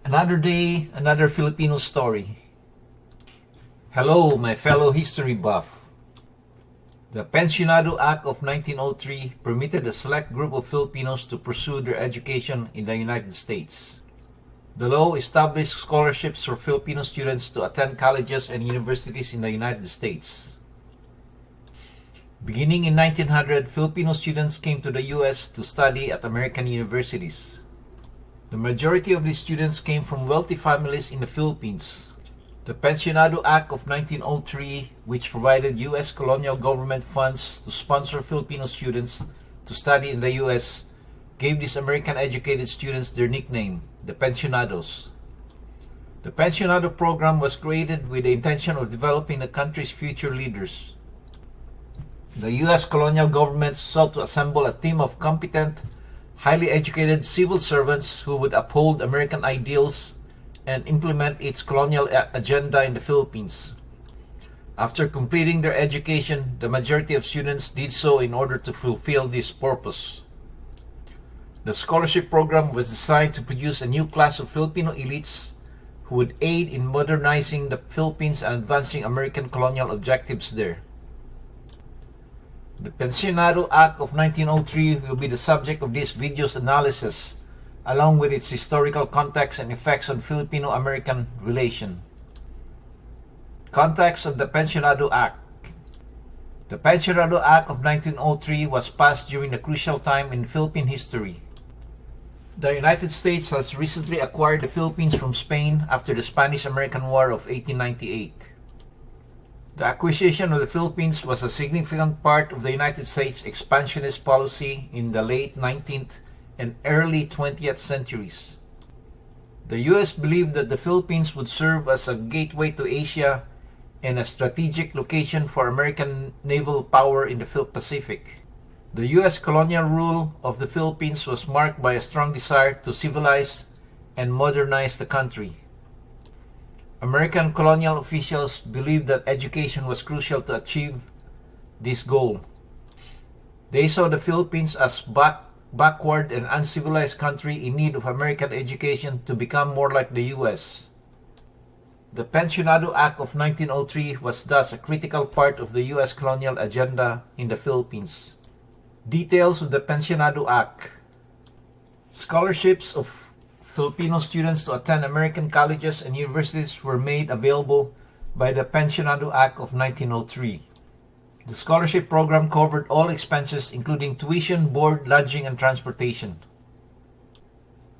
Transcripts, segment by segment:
Another day, another Filipino story. Hello, my fellow history buff. The Pensionado Act of 1903 permitted a select group of Filipinos to pursue their education in the United States. The law established scholarships for Filipino students to attend colleges and universities in the United States. Beginning in 1900, Filipino students came to the U.S. to study at American universities. The majority of these students came from wealthy families in the Philippines. The Pensionado Act of 1903, which provided U.S. colonial government funds to sponsor Filipino students to study in the U.S., gave these American-educated students their nickname, the Pensionados. The Pensionado program was created with the intention of developing the country's future leaders. The U.S. colonial government sought to assemble a team of competent, highly educated civil servants who would uphold American ideals and implement its colonial agenda in the Philippines. After completing their education, the majority of students did so in order to fulfill this purpose. The scholarship program was designed to produce a new class of Filipino elites who would aid in modernizing the Philippines and advancing American colonial objectives there. The Pensionado Act of 1903 will be the subject of this video's analysis, along with its historical context and effects on Filipino-American relation. Context of the Pensionado Act. The Pensionado Act of 1903 was passed during a crucial time in Philippine history. The United States has recently acquired the Philippines from Spain after the Spanish-American War of 1898. The acquisition of the Philippines was a significant part of the United States expansionist policy in the late 19th and early 20th centuries. The U.S. believed that the Philippines would serve as a gateway to Asia and a strategic location for American naval power in the Pacific. The U.S. colonial rule of the Philippines was marked by a strong desire to civilize and modernize the country. American colonial officials believed that education was crucial to achieve this goal. They saw the Philippines as backward and uncivilized country in need of American education to become more like the U.S. The Pensionado Act of 1903 was thus a critical part of the U.S. colonial agenda in the Philippines. Details of the Pensionado Act. Scholarships of Filipino students to attend American colleges and universities were made available by the Pensionado Act of 1903. The scholarship program covered all expenses including tuition, board, lodging, and transportation.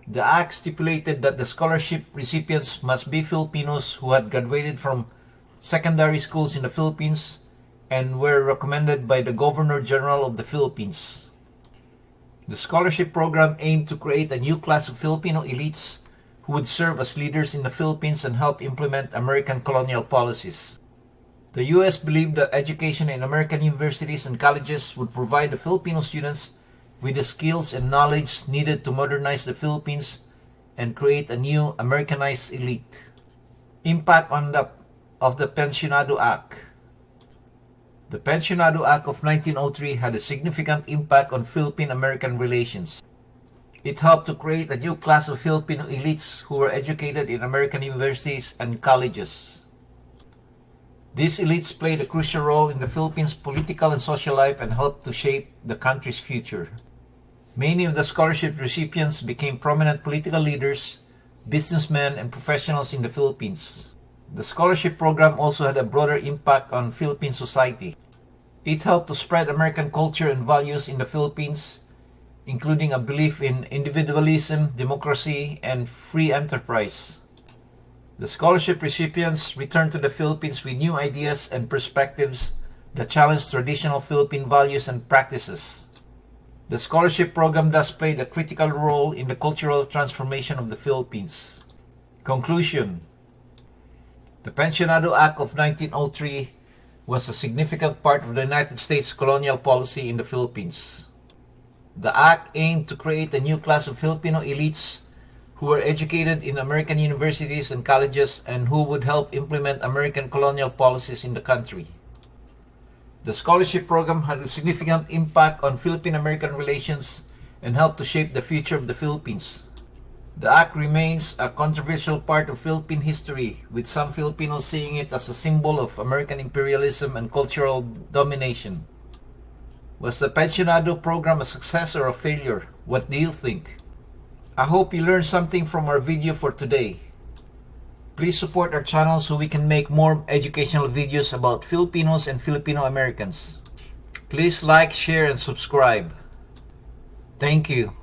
The Act stipulated that the scholarship recipients must be Filipinos who had graduated from secondary schools in the Philippines and were recommended by the Governor General of the Philippines. The scholarship program aimed to create a new class of Filipino elites who would serve as leaders in the Philippines and help implement American colonial policies. The U.S. believed that education in American universities and colleges would provide the Filipino students with the skills and knowledge needed to modernize the Philippines and create a new Americanized elite. Impact of the Pensionado Act. The Pensionado Act of 1903 had a significant impact on Philippine-American relations. It helped to create a new class of Filipino elites who were educated in American universities and colleges. These elites played a crucial role in the Philippines' political and social life and helped to shape the country's future. Many of the scholarship recipients became prominent political leaders, businessmen, and professionals in the Philippines. The scholarship program also had a broader impact on Philippine society. It helped to spread American culture and values in the Philippines, including a belief in individualism, democracy, and free enterprise. The scholarship recipients returned to the Philippines with new ideas and perspectives that challenged traditional Philippine values and practices. The scholarship program thus played a critical role in the cultural transformation of the Philippines. Conclusion. The Pensionado Act of 1903 was a significant part of the United States colonial policy in the Philippines. The act aimed to create a new class of Filipino elites who were educated in American universities and colleges and who would help implement American colonial policies in the country. The scholarship program had a significant impact on Philippine-American relations and helped to shape the future of the Philippines. The act remains a controversial part of Philippine history, with some Filipinos seeing it as a symbol of American imperialism and cultural domination. Was the Pensionado program a success or a failure? What do you think? I hope you learned something from our video for today. Please support our channel so we can make more educational videos about Filipinos and Filipino Americans. Please like, share, and subscribe. Thank you.